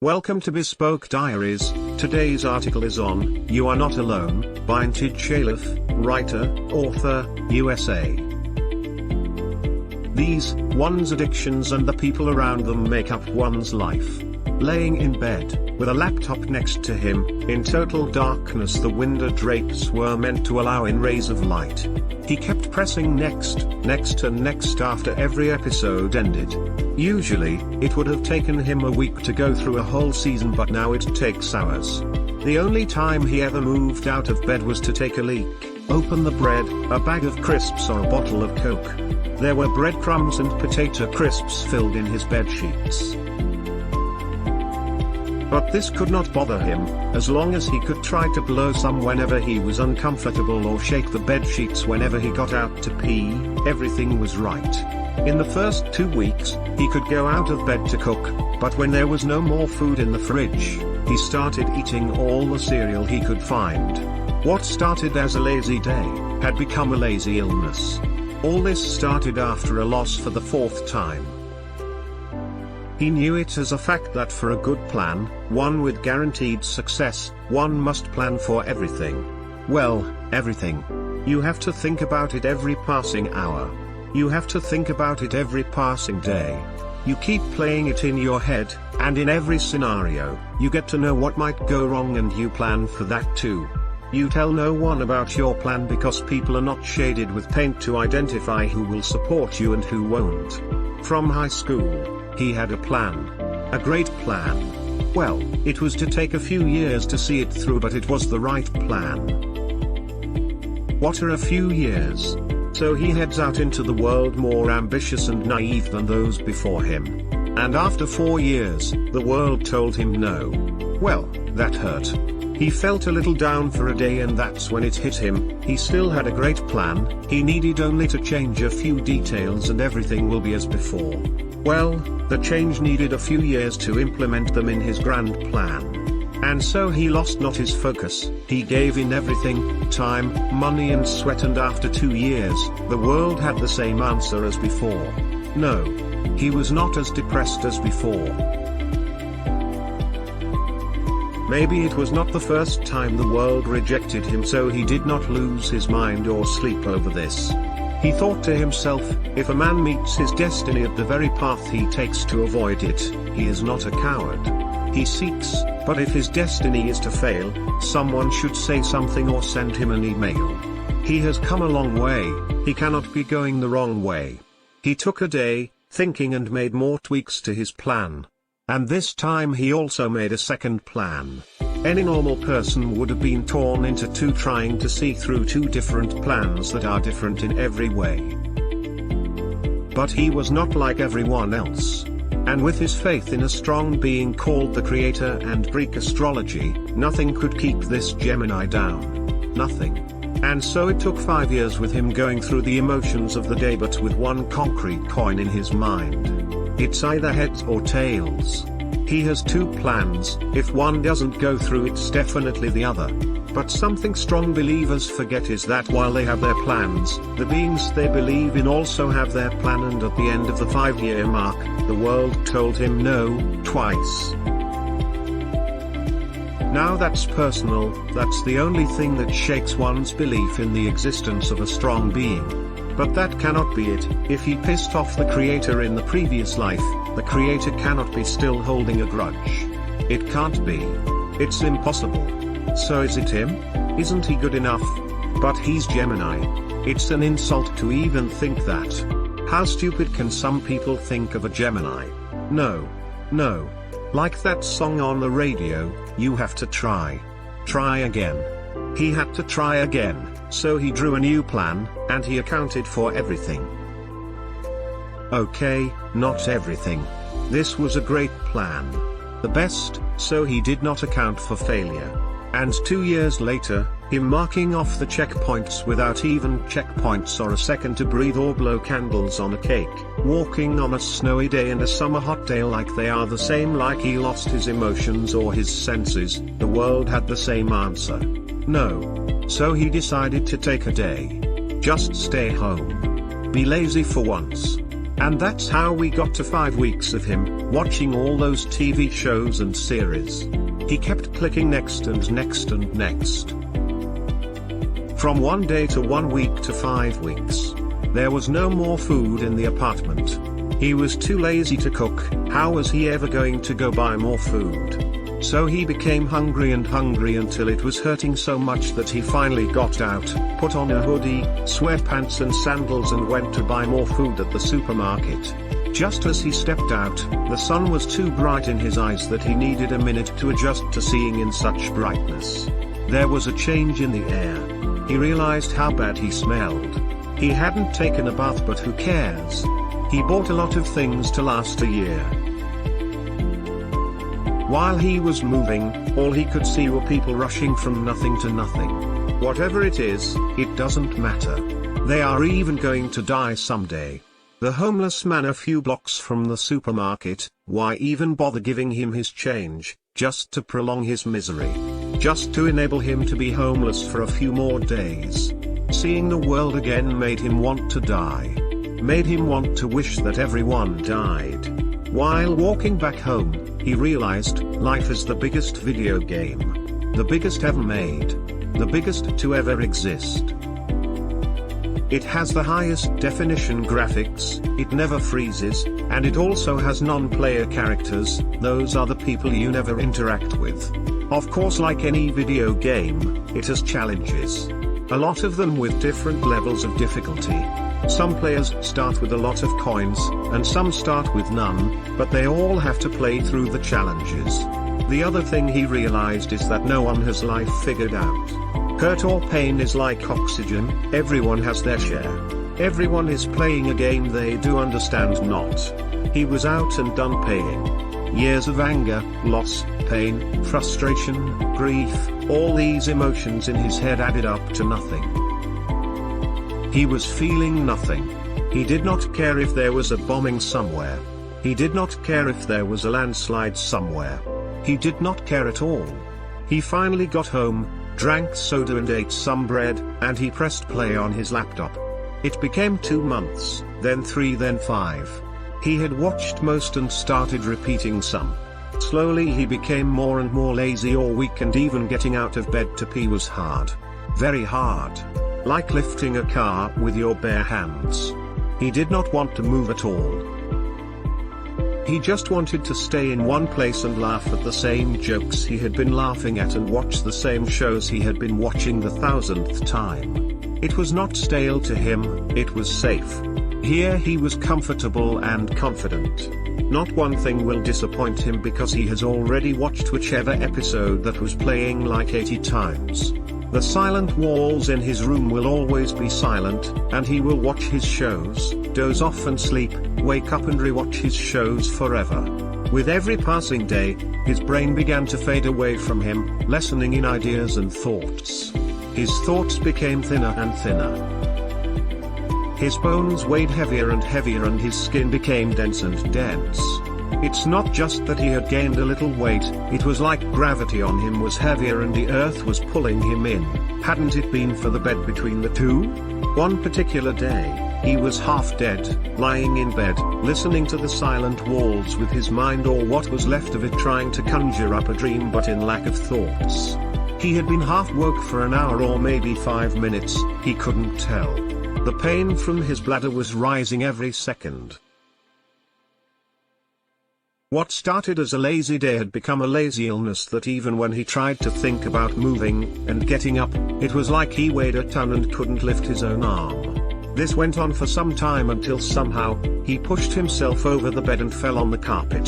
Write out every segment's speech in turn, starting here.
Welcome to Bespoke Diaries. Today's article is on You Are Not Alone, by Ntege Shalif, writer, author, USA. These, one's addictions and the people around them make up one's life. Laying in bed, with a laptop next to him, in total darkness, the window drapes were meant to allow in rays of light. He kept pressing next and next after every episode ended. Usually, it would have taken him a week to go through a whole season, but now it takes hours. The only time he ever moved out of bed was to take a leak, open the bread, a bag of crisps or a bottle of Coke. There were breadcrumbs and potato crisps filled in his bed sheets. But this could not bother him, as long as he could try to blow some whenever he was uncomfortable or shake the bed sheets whenever he got out to pee. Everything was right. In the first 2 weeks, he could go out of bed to cook, but when there was no more food in the fridge, he started eating all the cereal he could find. What started as a lazy day, had become a lazy illness. All this started after a loss for the 4th time. He knew it as a fact that for a good plan, one with guaranteed success, one must plan for everything. Well, everything. You have to think about it every passing hour. You have to think about it every passing day. You keep playing it in your head, and in every scenario, you get to know what might go wrong and you plan for that too. You tell no one about your plan because people are not shaded with paint to identify who will support you and who won't. From high school, he had a plan. A great plan. Well, it was to take a few years to see it through, but it was the right plan. What are a few years? So he heads out into the world more ambitious and naive than those before him. And after 4 years, the world told him no. Well, that hurt. He felt a little down for a day, and that's when it hit him. He still had a great plan, he needed only to change a few details and everything will be as before. Well, the change needed a few years to implement them in his grand plan. And so he lost not his focus, he gave in everything, time, money and sweat, and after 2 years, the world had the same answer as before. No. He was not as depressed as before. Maybe it was not the first time the world rejected him, so he did not lose his mind or sleep over this. He thought to himself, if a man meets his destiny at the very path he takes to avoid it, he is not a coward. He seeks, but if his destiny is to fail, someone should say something or send him an email. He has come a long way, he cannot be going the wrong way. He took a day, thinking, and made more tweaks to his plan. And this time he also made a second plan. Any normal person would have been torn into two trying to see through 2 different plans that are different in every way. But he was not like everyone else. And with his faith in a strong being called the Creator and Greek astrology, nothing could keep this Gemini down. Nothing. And so it took 5 years with him going through the emotions of the day, but with one concrete coin in his mind. It's either heads or tails. He has 2 plans, if one doesn't go through it's definitely the other. But something strong believers forget is that while they have their plans, the beings they believe in also have their plan, and at the end of the 5-year mark, the world told him no, twice. Now that's personal, that's the only thing that shakes one's belief in the existence of a strong being. But that cannot be it. If he pissed off the Creator in the previous life, the Creator cannot be still holding a grudge. It can't be. It's impossible. So is it him? Isn't he good enough? But he's Gemini. It's an insult to even think that. How stupid can some people think of a Gemini? No. No. Like that song on the radio, you have to try. Try again. He had to try again, so he drew a new plan, and he accounted for everything. Okay, not everything. This was a great plan. The best, so he did not account for failure. And 2 years later, him marking off the checkpoints without even checkpoints or a second to breathe or blow candles on a cake, walking on a snowy day and a summer hot day like they are the same, like he lost his emotions or his senses, the world had the same answer. No. So he decided to take a day. Just stay home. Be lazy for once. And that's how we got to 5 weeks of him watching all those TV shows and series. He kept clicking next and next and next. From 1 day to 1 week to 5 weeks. There was no more food in the apartment. He was too lazy to cook. How was he ever going to go buy more food? So he became hungry and hungry until it was hurting so much that he finally got out, put on a hoodie, sweatpants and sandals and went to buy more food at the supermarket. Just as he stepped out, the sun was too bright in his eyes that he needed a minute to adjust to seeing in such brightness. There was a change in the air. He realized how bad he smelled. He hadn't taken a bath, but who cares? He bought a lot of things to last a year. While he was moving, all he could see were people rushing from nothing to nothing. Whatever it is, it doesn't matter. They are even going to die someday. The homeless man a few blocks from the supermarket, why even bother giving him his change, just to prolong his misery? Just to enable him to be homeless for a few more days. Seeing the world again made him want to die. Made him want to wish that everyone died. While walking back home, he realized, life is the biggest video game. The biggest ever made. The biggest to ever exist. It has the highest definition graphics, it never freezes, and it also has non-player characters. Those are the people you never interact with. Of course, like any video game, it has challenges. A lot of them with different levels of difficulty. Some players start with a lot of coins, and some start with none, but they all have to play through the challenges. The other thing he realized is that no one has life figured out. Hurt or pain is like oxygen, everyone has their share. Everyone is playing a game they do understand not. He was out and done paying. Years of anger, loss, pain, frustration, grief, all these emotions in his head added up to nothing. He was feeling nothing. He did not care if there was a bombing somewhere. He did not care if there was a landslide somewhere. He did not care at all. He finally got home, drank soda and ate some bread, and he pressed play on his laptop. It became 2 months, then 3, then 5. He had watched most and started repeating some. Slowly he became more and more lazy or weak, and even getting out of bed to pee was hard. Very hard. Like lifting a car with your bare hands. He did not want to move at all. He just wanted to stay in one place and laugh at the same jokes he had been laughing at and watch the same shows he had been watching the 1000th time. It was not stale to him, it was safe. Here he was comfortable and confident. Not one thing will disappoint him because he has already watched whichever episode that was playing like 80 times. The silent walls in his room will always be silent, and he will watch his shows, doze off and sleep, wake up and rewatch his shows forever. With every passing day, his brain began to fade away from him, lessening in ideas and thoughts. His thoughts became thinner and thinner. His bones weighed heavier and heavier, and his skin became dense and dense. It's not just that he had gained a little weight, it was like gravity on him was heavier and the earth was pulling him in. Hadn't it been for the bed between the two? One particular day, he was half dead, lying in bed, listening to the silent walls with his mind, or what was left of it, trying to conjure up a dream but in lack of thoughts. He had been half woke for an hour or maybe 5 minutes, he couldn't tell. The pain from his bladder was rising every second. What started as a lazy day had become a lazy illness that even when he tried to think about moving and getting up, it was like he weighed a ton and couldn't lift his own arm. This went on for some time until somehow, he pushed himself over the bed and fell on the carpet.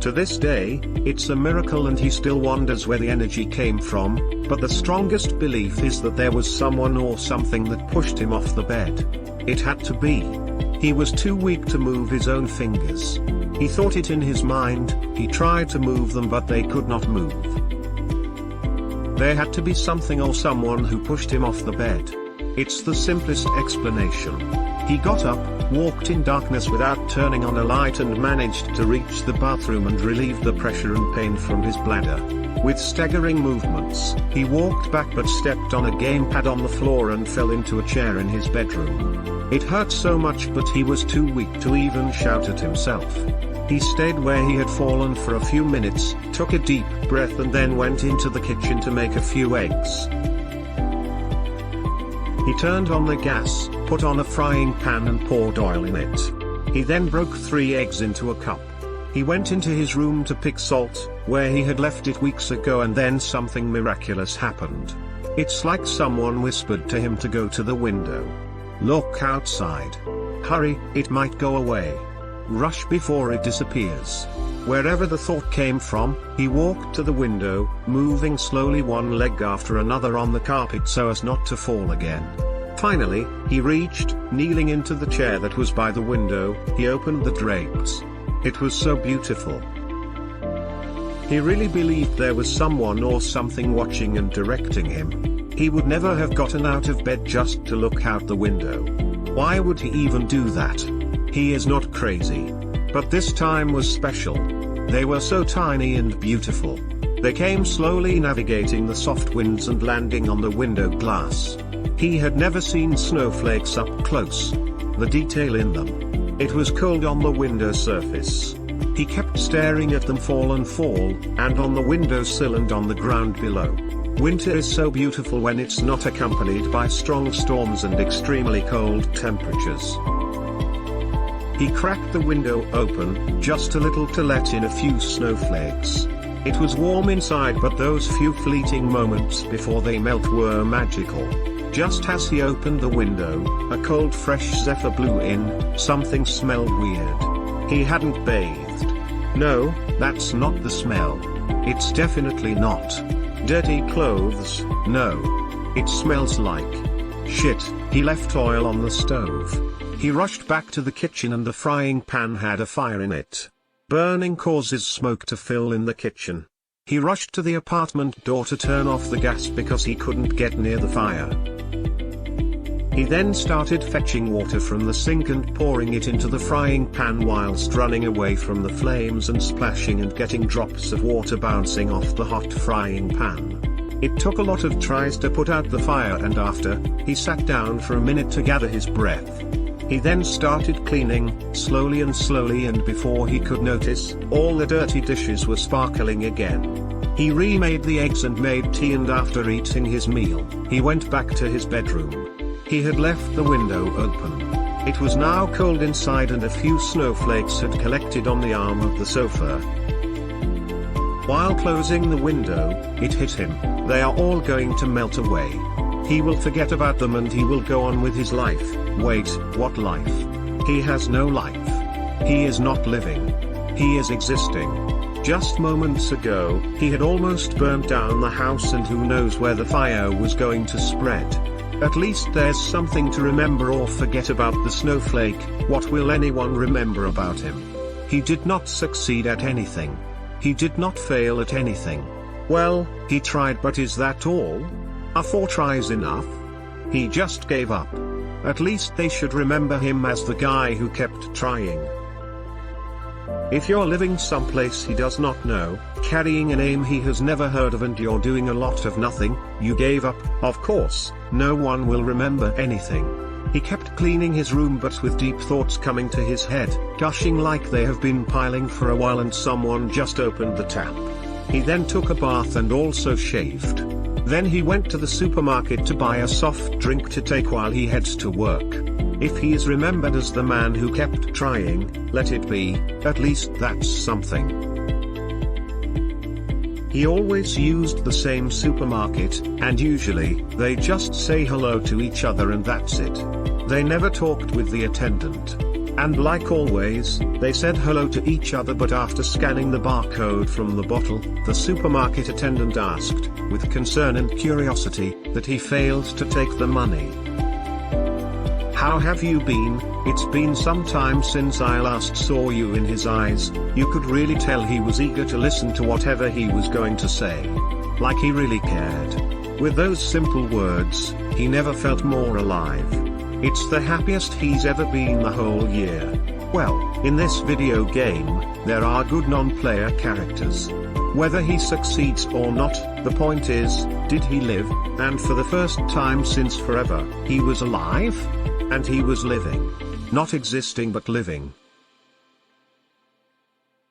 To this day, it's a miracle and he still wonders where the energy came from, but the strongest belief is that there was someone or something that pushed him off the bed. It had to be. He was too weak to move his own fingers. He thought it in his mind, he tried to move them but they could not move. There had to be something or someone who pushed him off the bed. It's the simplest explanation. He got up, walked in darkness without turning on a light, and managed to reach the bathroom and relieve the pressure and pain from his bladder. With staggering movements, he walked back but stepped on a gamepad on the floor and fell into a chair in his bedroom. It hurt so much but he was too weak to even shout at himself. He stayed where he had fallen for a few minutes, took a deep breath and then went into the kitchen to make a few eggs. He turned on the gas, put on a frying pan and poured oil in it. He then broke 3 eggs into a cup. He went into his room to pick salt, where he had left it weeks ago, and then something miraculous happened. It's like someone whispered to him to go to the window. Look outside. Hurry, it might go away. Rush before it disappears. Wherever the thought came from, he walked to the window, moving slowly one leg after another on the carpet so as not to fall again. Finally, he reached, kneeling into the chair that was by the window. He opened the drapes. It was so beautiful. He really believed there was someone or something watching and directing him. He would never have gotten out of bed just to look out the window. Why would he even do that? He is not crazy. But this time was special. They were so tiny and beautiful. They came slowly, navigating the soft winds and landing on the window glass. He had never seen snowflakes up close. The detail in them. It was cold on the window surface. He kept staring at them fall and fall, and on the windowsill and on the ground below. Winter is so beautiful when it's not accompanied by strong storms and extremely cold temperatures. He cracked the window open, just a little to let in a few snowflakes. It was warm inside, but those few fleeting moments before they melt were magical. Just as he opened the window, a cold fresh zephyr blew in. Something smelled weird. He hadn't bathed. No, that's not the smell. It's definitely not. Dirty clothes, no. It smells like shit. He left oil on the stove. He rushed back to the kitchen and the frying pan had a fire in it. Burning causes smoke to fill in the kitchen. He rushed to the apartment door to turn off the gas because he couldn't get near the fire. He then started fetching water from the sink and pouring it into the frying pan whilst running away from the flames and splashing and getting drops of water bouncing off the hot frying pan. It took a lot of tries to put out the fire, and after, he sat down for a minute to gather his breath. He then started cleaning, slowly, and before he could notice, all the dirty dishes were sparkling again. He remade the eggs and made tea, and after eating his meal, he went back to his bedroom. He had left the window open. It was now cold inside and a few snowflakes had collected on the arm of the sofa. While closing the window, it hit him, they are all going to melt away. He will forget about them and he will go on with his life. Wait, what life? He has no life. He is not living. He is existing. Just moments ago, he had almost burnt down the house, and who knows where the fire was going to spread. At least there's something to remember or forget about the snowflake. What will anyone remember about him? He did not succeed at anything. He did not fail at anything. Well, he tried, but is that all? Are 4 tries enough? He just gave up. At least they should remember him as the guy who kept trying. If you're living someplace he does not know, carrying a name he has never heard of, and you're doing a lot of nothing, you gave up, of course, no one will remember anything. He kept cleaning his room, but with deep thoughts coming to his head, gushing like they have been piling for a while, and someone just opened the tap. He then took a bath and also shaved. Then he went to the supermarket to buy a soft drink to take while he heads to work. If he is remembered as the man who kept trying, let it be, at least that's something. He always used the same supermarket, and usually, they just say hello to each other and that's it. They never talked with the attendant. And like always, they said hello to each other, but after scanning the barcode from the bottle, the supermarket attendant asked, with concern and curiosity, that he failed to take the money. How have you been? It's been some time since I last saw you. In his eyes, you could really tell he was eager to listen to whatever he was going to say. Like he really cared. With those simple words, he never felt more alive. It's the happiest he's ever been the whole year. Well, in this video game, there are good non-player characters. Whether he succeeds or not, the point is, did he live? And for the first time since forever, he was alive? And he was living. Not existing but living.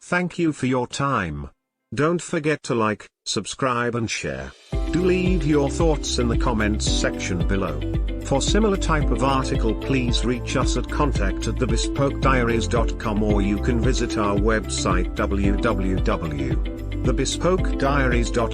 Thank you for your time. Don't forget to like, subscribe and share. Do leave your thoughts in the comments section below. For similar type of article, please reach us at contact@thebespokediaries.com, or you can visit our website www.thebespokediaries.com.